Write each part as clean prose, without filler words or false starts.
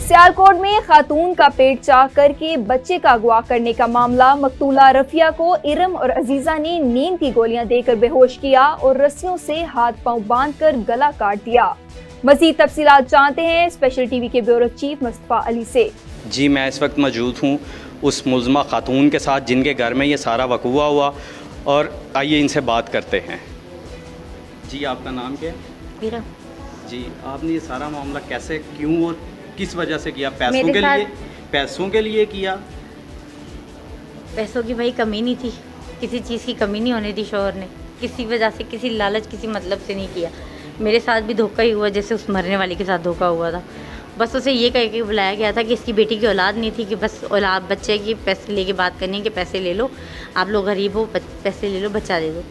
सियालकोट में खातून का पेट चाक करके बच्चे का अगवा करने का मामला। मकतूला रफिया को इरम और अजीजा ने नींद की गोलियां देकर बेहोश किया और रस्सियों से हाथ पांव बांधकर गला काट दिया। मजीद तफसीलात जानते हैं स्पेशल टीवी के ब्यूरो चीफ मुस्तफा अली से। जी, मैं इस वक्त मौजूद हूँ उस मुल्ज़मा खातून के साथ जिनके घर में ये सारा वक़ूआ हुआ, और आइए इनसे बात करते हैं। जी, आपका नाम क्या है? इरम। जी, आपने ये सारा मामला कैसे, क्यों और किस वजह से किया? पैसों के लिए? पैसों के लिए किया? पैसों की भाई कमी नहीं थी, किसी चीज़ की कमी नहीं होने दी शौहर ने, किसी वजह से, किसी लालच, किसी मतलब से नहीं किया। मेरे साथ भी धोखा ही हुआ जैसे उस मरने वाले के साथ धोखा हुआ था। बस उसे ये कह के बुलाया गया था कि इसकी बेटी की औलाद नहीं थी, कि बस औलाद बच्चे की पैसे लेके बात करनी है कि पैसे ले लो, आप लोग गरीब हो, पैसे ले लो, बच्चा दे दो।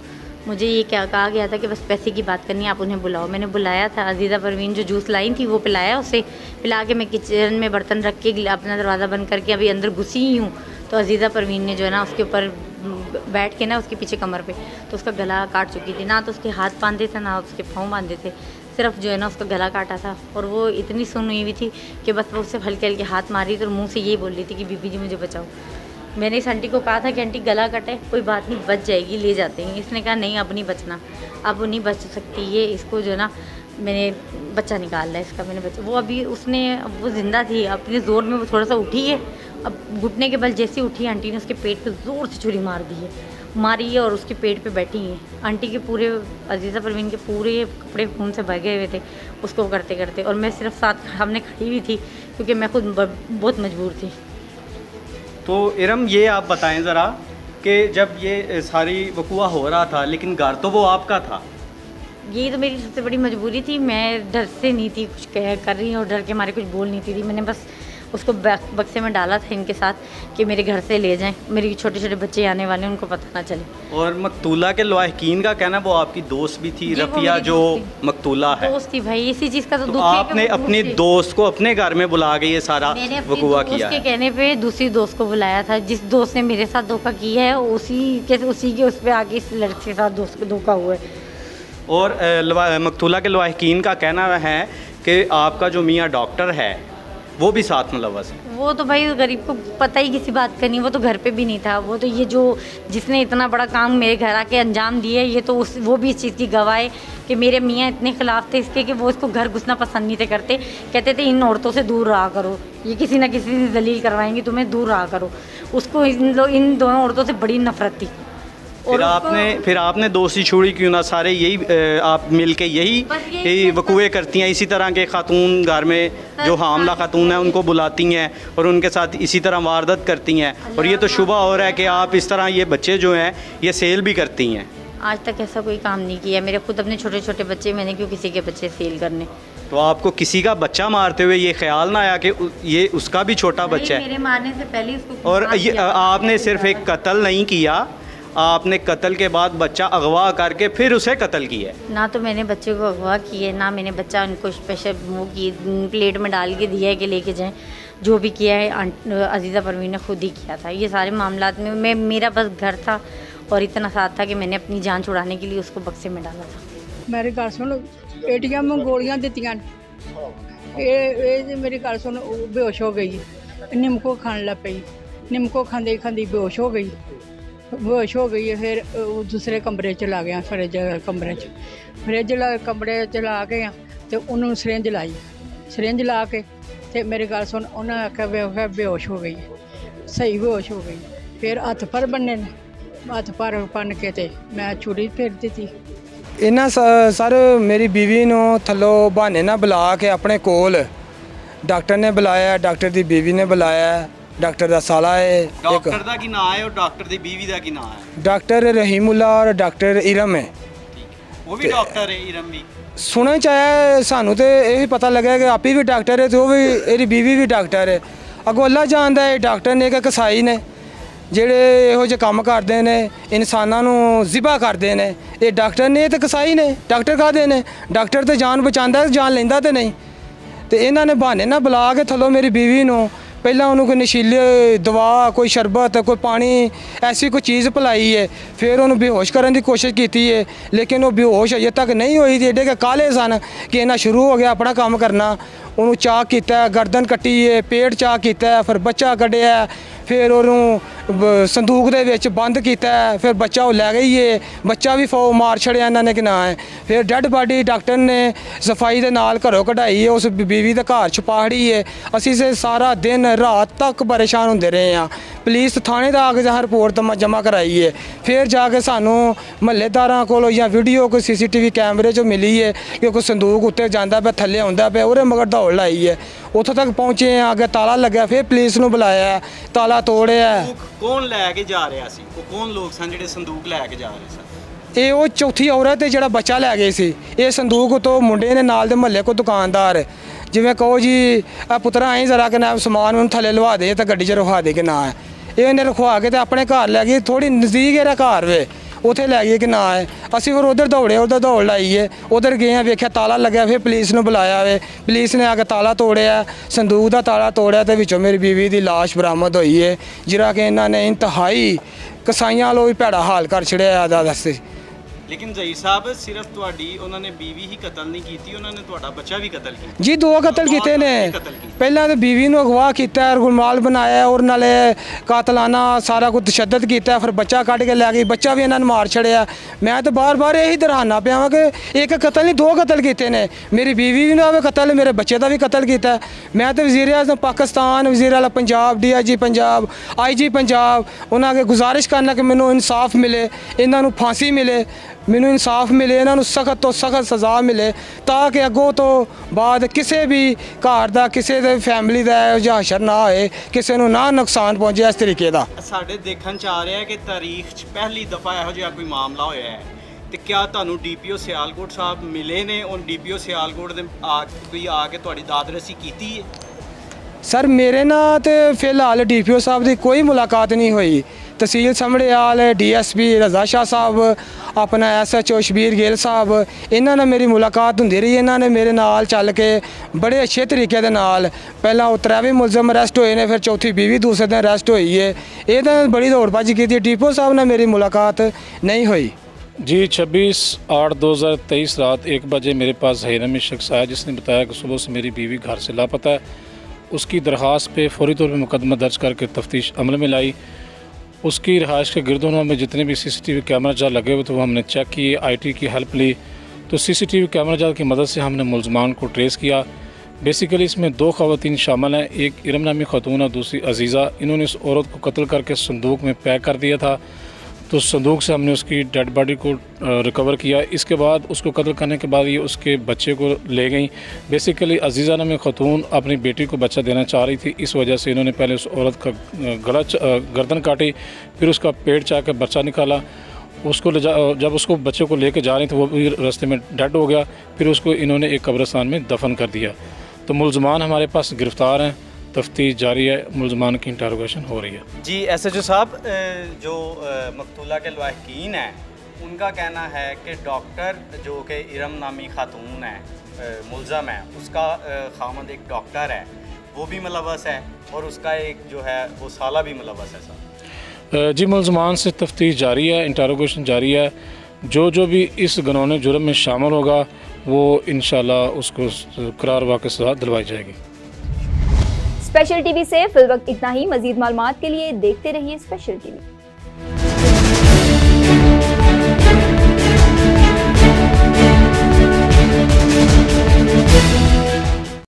मुझे ये क्या कहा गया था कि बस पैसे की बात करनी है, आप उन्हें बुलाओ। मैंने बुलाया था, अजीज़ा परवीन जो जूस लाई थी वो पिलाया, उसे पिला के मैं किचन में बर्तन रख के अपना दरवाज़ा बंद करके अभी अंदर घुसी ही हूँ, तो अजीज़ा परवीन ने जो है ना उसके ऊपर बैठ के ना उसके पीछे कमर पे तो उसका गला काट चुकी थी। ना तो उसके हाथ बांधे थे ना उसके पाँव बांधे थे, सिर्फ जो है ना उसका गला काटा था। और वो इतनी सुन हुई थी कि बस वो उससे हल्के हल्के हाथ मारी तो मुँह से यही बोल रही थी कि बीबी जी मुझे बचाओ। मैंने इस आंटी को कहा था कि आंटी गला कटे, कोई बात नहीं, बच जाएगी, ले जाते हैं। इसने कहा नहीं, अब नहीं बचना, अब वो नहीं बच सकती, ये इसको जो है ना मैंने बच्चा निकाल लिया इसका, मैंने बच्चा। वो अभी उसने, वो ज़िंदा थी, अपने ज़ोर में वो थोड़ा सा उठी है, अब घुटने के बल जैसी उठी आंटी ने उसके पेट पे ज़ोर से छुरी मारी है और उसके पेट पे बैठी है। आंटी के पूरे, अजीज़ा परवीन के पूरे कपड़े खून से भगे हुए थे उसको करते करते, और मैं सिर्फ साथ सामने खड़ी हुई थी क्योंकि मैं खुद बहुत मजबूर थी। तो इरम, ये आप बताएं ज़रा कि जब ये सारी वक़ूआ हो रहा था, लेकिन घर तो वो आपका था। यही तो मेरी सबसे बड़ी मजबूरी थी, मैं डर से नहीं थी कुछ कर रही और डर के मारे कुछ बोल नहीं थी। मैंने बस उसको बक्से में डाला था इनके साथ कि मेरे घर से ले जाएं, मेरे छोटे छोटे बच्चे आने वाले हैं, उनको पता ना चले। और मकतूला के लवाहकीन का कहना वो आपकी दोस्त भी थी, रफिया जो मकतूला है, दोस्त थी भाई। इसी चीज़ का तो दुख आपने अपने दोस्त को अपने घर में बुला के ये सारा वक़ूआ किया है। उसके कहने पे दूसरी दोस्त को बुलाया था, जिस दोस्त ने मेरे साथ धोखा किया है उसी के उस पर आगे इस लड़के के साथ दोस्त को धोखा हुआ है। और मकतूला के लवाहकीन का कहना है कि आपका जो मियाँ डॉक्टर है वो भी साथ मुलव्वस है। वो तो भाई गरीब को पता ही किसी बात का नहीं, वो तो घर पे भी नहीं था। वो तो ये जो जिसने इतना बड़ा काम मेरे घर आके अंजाम दिया, ये तो वो भी इस चीज़ की गवाह है कि मेरे मियाँ इतने खिलाफ थे इसके कि वो इसको घर घुसना पसंद नहीं थे करते। कहते थे इन औरतों से दूर रहा करो, ये किसी ना किसी से दलील करवाएंगी, तुम्हें दूर रहा करो। उसको इन दोनों औरतों से बड़ी नफरत थी। फिर आपने दोस्ती छोड़ी क्यों ना? सारे यही आप मिल के यही वक़ूए करती हैं, इसी तरह के खातून घर में जो हामला खातून हैं उनको बुलाती हैं और उनके साथ इसी तरह वारदात करती हैं। और ये तो शुबा हो रहा है कि आप इस तरह ये बच्चे जो हैं ये सेल भी करती हैं। आज तक ऐसा कोई काम नहीं किया, मेरे खुद अपने छोटे छोटे बच्चे, मैंने क्यों किसी के बच्चे सेल करने। तो आपको किसी का बच्चा मारते हुए ये ख्याल ना आया कि ये उसका भी छोटा बच्चा है? मेरे मारने से पहले उसको। और ये आपने सिर्फ एक कत्ल नहीं किया, आपने कत्ल के बाद बच्चा अगवा करके फिर उसे कत्ल किया। ना तो मैंने बच्चे को अगवा किया, ना मैंने बच्चा उनको स्पेशल वो की प्लेट में डाल के दिया है कि लेके जाएं। जो भी किया है अजीज़ा परवीन ने खुद ही किया था। ये सारे मामलात में मेरा बस घर था और इतना साथ था कि मैंने अपनी जान छुड़ाने के लिए उसको बक्से में डाला था। मेरी गल सुन, एटीएम में गोलियां दित्तियां, मेरी गल सुन, बेहोश हो गई, निमको खाने लग पई, निमको खांदे खांदे बेहोश हो गई है। फिर दूसरे कमरे च ला गया, फ्रिज कमरे च ला के तो उन्होंने सरिंज ला के तो मेरी गल सुन, उन्हें आख्या बेहोश हो गई, सही बेहोश हो गई। फिर हत्थ पर बन्ने, हत्थ पर बन के ते मैं छुरी फेर दी। इन्ना सर मेरी बीवी नूं थल्लों बहाने ना बुला के अपने कोल डॉक्टर ने बुलाया, डॉक्टर की बीवी ने बुलाया, डॉक्टर का साला है, डॉक्टर दा की नाम है और डॉक्टर दी बीवी दा की नाम है? डॉक्टर रहीमुल्ला और डॉक्टर इरम है। वो भी डॉक्टर है, इरम भी? सुने चाहे सानू तो यही पता लगा कि आप ही भी डॉक्टर है, तो वो भी मेरी बीवी भी डॉक्टर है। अगों अल्लाह जानदा है डॉक्टर ने कि कसाई ने ਜਿਹੜੇ ਇਹੋ ਜਿਹੇ ਕੰਮ ਕਰਦੇ ਨੇ, ਇਨਸਾਨਾਂ ਨੂੰ ਜ਼ਿਬਾ ਕਰਦੇ ਨੇ। ਇਹ ਡਾਕਟਰ ਨੇ ਤੇ ਕਸਾਈ ਨੇ, ਡਾਕਟਰ ਕਾਹਦੇ ਨੇ? ਡਾਕਟਰ ਤੇ ਜਾਨ ਬਚਾਉਂਦਾ, ਜਾਨ ਲੈਂਦਾ ਤੇ ਨਹੀਂ। ਤੇ ਇਹਨਾਂ ਨੇ ਬਹਾਨੇ ਨਾਲ ਬੁਲਾ ਕੇ ਥੱਲੋਂ ਮੇਰੀ ਬੀਵੀ ਨੂੰ ਪਹਿਲਾਂ ਉਹਨੂੰ ਕੋਈ ਨਸ਼ੀਲੇ ਦਵਾ, ਕੋਈ ਸ਼ਰਬਤ, ਕੋਈ ਪਾਣੀ, ਐਸੀ ਕੋਈ ਚੀਜ਼ ਪਿਲਾਈ ਹੈ। ਫਿਰ ਉਹਨੂੰ ਬੇਹੋਸ਼ ਕਰਨ ਦੀ ਕੋਸ਼ਿਸ਼ ਕੀਤੀ ਹੈ, ਲੇਕਿਨ ਉਹ ਬੇਹੋਸ਼ ਅਜੇ ਤੱਕ ਨਹੀਂ ਹੋਈ। ਏਡੇ ਕਿ ਕਾਲੇ ਸਨ ਕਿ ਇਹਨਾਂ ਸ਼ੁਰੂ ਹੋ ਗਿਆ ਆਪਣਾ ਕੰਮ ਕਰਨਾ। ਉਹਨੂੰ ਚਾਕ ਕੀਤਾ, ਗਰਦਨ ਕੱਟੀ ਹੈ, ਪੇਟ ਚਾਕ ਕੀਤਾ, ਫਿਰ ਬੱਚਾ ਕੱਢਿਆ, ਫਿਰ ਉਹਨੂੰ ਸੰਦੂਕ ਦੇ ਵਿੱਚ ਬੰਦ ਕੀਤਾ, ਫਿਰ ਬੱਚਾ ਉਹ ਲੈ ਗਈ ਏ, ਬੱਚਾ ਵੀ ਮਾਰ ਛੜਿਆ ਇਹਨਾਂ ਨੇ ਕਿ ਨਾ ਹੈ। ਫਿਰ ਡੈੱਡ ਬਾਡੀ ਡਾਕਟਰ ਨੇ ਸਫਾਈ ਦੇ ਨਾਲ ਘਰੋਂ ਕਢਾਈ ਹੈ, ਉਸ ਬੀਵੀ ਦੇ ਘਰ ਛੁਪਾ ਖੜੀ ਹੈ। ਅਸੀਂ ਸਾਰਾ ਦਿਨ ਰਾਤ ਤੱਕ ਪਰੇਸ਼ਾਨ ਹੁੰਦੇ ਰਹੇ ਹਾਂ। ਪੁਲਿਸ ਥਾਣੇ ਦਾ ਆ ਕੇ ਰਿਪੋਰਟ ਜਮ੍ਹਾਂ ਕਰਾਈ ਹੈ, ਫਿਰ ਜਾ ਕੇ ਸਾਨੂੰ ਮਹੱਲੇਦਾਰਾਂ ਕੋਲੋਂ ਜਾਂ ਵੀਡੀਓ ਕੋਈ CCTV ਕੈਮਰੇ 'ਚੋਂ ਮਿਲੀ ਹੈ ਕਿ ਕੋਈ ਸੰਦੂਕ ਉੱਤੇ ਜਾਂਦਾ ਪਿਆ, ਥੱਲੇ ਆਉਂਦਾ ਪਿਆ, ਉਹਦੇ ਮਗਰ ਦੌੜ ਲਾਈ ਹੈ। ਉੱਥੋਂ ਤੱਕ ਪਹੁੰਚੇ ਆ, ਅੱਗੇ ਤਾਲਾ ਲੱਗਿਆ, ਫਿਰ ਪੁਲਿਸ ਨੂੰ ਬੁਲਾਇਆ, ਤਾਲਾ ਤੋੜਿਆ। ਕੌਣ ਲੈ ਕੇ ਜਾ ਰਿਹਾ ਸੀ? ਉਹ ਕੌਣ ਲੋਕ ਸਨ ਜਿਹੜੇ ਸੰਦੂਕ ਲੈ ਕੇ ਜਾ ਰਹੇ ਸਨ? ਇਹ ਉਹ ਚੌਥੀ ਔਰਤ ਤੇ ਜਿਹੜਾ ਬੱਚਾ ਲੈ ਗਏ ਸੀ। ਇਹ ਸੰਦੂਕ ਤੋਂ ਮੁੰਡੇ ਨੇ ਨਾਲ ਦੇ ਮਹੱਲੇ ਕੋ ਦੁਕਾਨਦਾਰ, ਜਿਵੇਂ ਕਹੋ ਜੀ ਆ ਪੁੱਤਰਾ ਆਈ ਜ਼ਰਾ ਕਿ ਨਾ ਸਮਾਨ ਨੂੰ ਥੱਲੇ ਲਵਾ ਦੇ ਤਾਂ ਗੱਡੀ 'ਚ ਰਖਵਾ ਦੇ ਕਿ ਨਾ ਹੈ। ਇਹਨੇ ਰਖਵਾ ਕੇ ਤੇ ਆਪਣੇ ਘਰ ਲੈ ਗਈ, ਥੋੜੀ ਨਜ਼ਦੀਕ ਇਹਦਾ ਘਰ ਵੇ, ਉੱਥੇ ਲੈ ਗਏ ਕਿ ਨਾ ਹੈ। ਅਸੀਂ ਫਿਰ ਉਧਰ ਦੌੜੇ, ਉਧਰ ਦੌੜ ਲਾਈਏ, ਉਧਰ ਗਏ ਆ, ਵੇਖਿਆ ਤਾਲਾ ਲੱਗਿਆ, ਫਿਰ ਪੁਲਿਸ ਨੂੰ ਬੁਲਾਇਆ ਵੇ। ਪੁਲਿਸ ਨੇ ਆ ਕੇ ਤਾਲਾ ਤੋੜਿਆ, ਸੰਦੂਕ ਦਾ ਤਾਲਾ ਤੋੜਿਆ ਤੇ ਵਿੱਚੋਂ ਮੇਰੀ ਬੀਵੀ ਦੀ ਲਾਸ਼ ਬਰਾਮਦ ਹੋਈ ਹੈ, ਜਿਹੜਾ ਕਿ ਇਹਨਾਂ ਨੇ ਇੰਤਹਾਈ ਕਸਾਈਆਂ ਲੋ ਵੀ ਭੈੜਾ ਹਾਲ ਕਰ ਛੜਿਆ ਆਦਾ ਦੱਸੇ। ਲੇਕਿਨ ਜ਼ਹੀਰ ਸਾਹਿਬ ਸਿਰਫ ਤੁਹਾਡੀ ਉਹਨਾਂ ਨੇ ਬੀਵੀ ਹੀ ਕਤਲ ਨਹੀਂ ਕੀਤੀ, ਉਹਨਾਂ ਨੇ ਤੁਹਾਡਾ ਬੱਚਾ ਵੀ ਕਤਲ ਕੀਤਾ ਜੀ। 2 ਕਤਲ ਕੀਤੇ ਨੇ। ਪਹਿਲਾਂ ਤਾਂ ਬੀਵੀ ਨੂੰ ਅਗਵਾ ਕੀਤਾ, ਗੁਲਮਾਲ ਬਣਾਇਆ, ਔਰ ਨਾਲੇ ਕਾਤਲਾਨਾ ਸਾਰਾ ਕੁਝ ਤਸ਼ੱਦਦ ਕੀਤਾ, ਫਿਰ ਬੱਚਾ ਕੱਢ ਕੇ ਲੈ ਗਈ, ਬੱਚਾ ਵੀ ਇਹਨਾਂ ਨੇ ਮਾਰ ਛੜਿਆ। ਮੈਂ ਤਾਂ ਬਾਰ-ਬਾਰ ਇਹੀ ਦਰਹਾਨਾ ਪਿਆ ਵਾਂ ਕਿ ਇੱਕ ਕਤਲ ਨਹੀਂ 2 ਕਤਲ ਕੀਤੇ ਨੇ। ਮੇਰੀ ਬੀਵੀ ਵੀ ਨਾ ਕਤਲ, ਮੇਰੇ ਬੱਚੇ ਦਾ ਵੀ ਕਤਲ ਕੀਤਾ। ਮੈਂ ਤਾਂ ਵਜ਼ੀਰ ਆਜ਼ਮ ਪਾਕਿਸਤਾਨ, ਵਜ਼ੀਰ ਆਲਾ ਪੰਜਾਬ, DIG ਪੰਜਾਬ, IG ਪੰਜਾਬ ਉਹਨਾਂ ਅੱਗੇ ਗੁਜ਼ਾਰਿਸ਼ ਕਰਨਾ ਕਿ ਮੈਨੂੰ ਇਨਸਾਫ ਮਿਲੇ, ਇਹਨਾਂ ਨੂੰ ਫਾਂਸੀ ਮਿਲੇ, ਮੈਨੂੰ ਇਨਸਾਫ ਮਿਲੇ, ਇਹਨਾਂ ਨੂੰ ਸਖਤ ਤੋਂ ਸਖਤ ਸਜ਼ਾ ਮਿਲੇ, ਤਾਂ ਕਿ ਅੱਗੋਂ ਤੋਂ ਬਾਅਦ ਕਿਸੇ ਵੀ ਘਰ ਦਾ, ਕਿਸੇ ਦੇ ਫੈਮਿਲੀ ਦਾ ਇਹੋ ਜਿਹਾ ਹਸ਼ਰ ਨਾ ਹੋਏ, ਕਿਸੇ ਨੂੰ ਨਾ ਨੁਕਸਾਨ ਪਹੁੰਚੇ ਇਸ ਤਰੀਕੇ ਦਾ। ਸਾਡੇ ਦੇਖਣ 'ਚ ਆ ਰਿਹਾ ਕਿ ਤਾਰੀਖ 'ਚ ਪਹਿਲੀ ਦਫਾ ਇਹੋ ਜਿਹਾ ਕੋਈ ਮਾਮਲਾ ਹੋਇਆ ਹੈ। ਤੇ ਕਿਆ ਤੁਹਾਨੂੰ DPO ਸਿਆਲਕੋਟ ਸਾਹਿਬ ਮਿਲੇ ਨੇ? ਔਰ DPO ਸਿਆਲਕੋਟ ਦੇ ਕੋਈ ਆ ਕੇ ਤੁਹਾਡੀ ਦਾਦਰਸੀ ਕੀਤੀ ਹੈ? ਸਰ ਮੇਰੇ ਨਾਲ ਤੇ ਫਿਲਹਾਲ DPO ਸਾਹਿਬ ਦੀ ਕੋਈ ਮੁਲਾਕਾਤ ਨਹੀਂ ਹੋਈ। तहसील समड़ियाल DSP रज़ा शाह साहब, अपना SHO शबीर गिल साहब, इन्होंने मेरी मुलाकात होंदी रही। इन्होंने मेरे नाल चल के बड़े अच्छे तरीके दे नाल पहला त्रै मुलजम अरेस्ट होए ने, फिर चौथी बीवी दूसरे दिन अरेस्ट हुई है। ये तो बड़ी दौड़ भज की थी। DPO साहब ने मेरी मुलाकात नहीं हुई जी। 26/8/2023 रात 1 बजे मेरे पास जहीरा में शख्स आया जिसने बताया कि सुबह से मेरी बीवी घर से लापता है। उसकी दरख्वास्त पे फौरी तौर पर मुकदमा दर्ज करके तफ्तीश अमल में लाई। उसकी रहाइश के गिरदोनों में जितने भी CCTV कैमरा जाल लगे हुए थे वो हमने चेक किए, IT की हेल्प ली, तो CCTV कैमरा जाल की मदद से हमने मुलजमान को ट्रेस किया। बेसिकली इसमें 2 ख़वातीन शामिल हैं, एक इरम नामी खातून और दूसरी अजीज़ा। इन्होंने इस औरत को कत्ल करके संदूक में पैक कर दिया था, तो संदूक से हमने उसकी डेड बॉडी को रिकवर किया। इसके बाद उसको कत्ल करने के बाद ये उसके बच्चे को ले गई। बेसिकली अजीज़ा नामी खातून अपनी बेटी को बच्चा देना चाह रही थी, इस वजह से इन्होंने पहले उस औरत का गर्दन काटी, फिर उसका पेट चाह कर बच्चा निकाला। उसको जब उसको बच्चे को लेके जा रही थी वो भी रास्ते में डेड हो गया, फिर उसको इन्होंने एक कब्रिस्तान में दफन कर दिया। तो मुलजमान हमारे पास गिरफ़्तार हैं, तफ्तीश जारी है, मुलजमान की इंटरोगेशन हो रही है। जी SHO साहब, जो मकतूला के लवाहकीन हैं उनका कहना है कि डॉक्टर जो कि इरम नामी खातून है मुलज़म है, उसका खामद एक डॉक्टर है, वो भी मुलव्वस है, और उसका एक जो है वो साला भी मुलव्वस है साहब। जी मुलजमान से तफ्तीश जारी है, इंटरोगेशन जारी है। जो भी इस घिनौने जुर्म में शामिल होगा वो इंशाल्लाह उसको करार वाक़ई सज़ा दिलवाई जाएगी। स्पेशल टीवी से फिल वक्त इतना ही। मजीद मालूमात के लिए देखते रहिए स्पेशल टीवी।